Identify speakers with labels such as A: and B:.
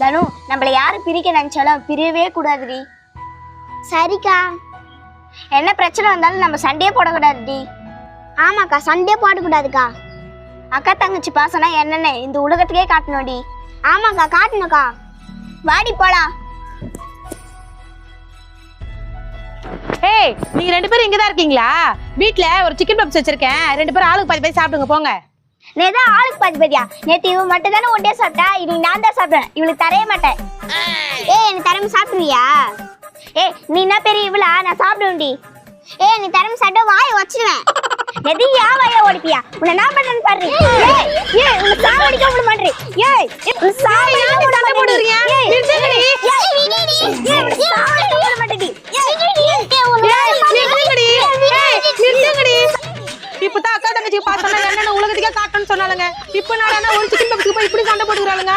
A: தனு, நம்மள யாரு பிரிக்க நினைச்சாலும் பிரியவே கூடாதுடி.
B: சரிக்கா.
A: என்ன பிரச்சனை வந்தாலும் நம்ம சண்டையே போடக்கூடாதுடி.
B: ஆமாக்கா, சண்டே போடக்கூடாதுக்கா.
A: அக்கா தங்கச்சி பாசனா என்னன்னு இந்த உலகத்துக்கே காட்டணும்டி.
B: ஆமாக்கா, காட்டணுக்கா.
A: வாடி போலாம்.
C: ஏய், நீங்க 2 பேரும் இங்கதான் இருக்கீங்களா? வீட்ல ஒரு சிக்கன் பப்ஸ் வச்சிருக்கேன், 2 பேரும் ஆளுக்கு பாதி பாதி சாப்பிடுங்க போங்க.
A: நேதான் ஆளுக்கு பாதி பாதியா? நேத்து இவன் மட்டும் தானே ஒன்றே சாப்பிட்டா, இன்னைக்கு நான் தான் சாப்பிட்டேன். இவளுக்கு தரைய மாட்டேன்.
B: எனக்கு தரம சாப்பிடுவியா?
A: நீ என்ன பெரிய இவளா? நான் சாப்பிடுவேன்டி.
B: நீ தரம சாப்பிட்டா வாயை வச்சிருவேன்.
A: எது யா வாயா ஓடிப்பியா? உன்னை நான் பண்ணேன்னு பாரு. உன்னை சாவடிக்க விட மாட்டேன். உன்னை சாவடிக்க விட மாட்டேன்.
C: இப்பதான் அக்கா தங்கச்சி பாசனா என்னன்னு உலகத்துக்கே காட்டணும்னு சொன்னாலுங்க. இப்ப நான் ஒரு சிக்கன் பப்ஸ்க்கு போய் இப்படி சண்டை போட்டுக்கிறாளுங்க.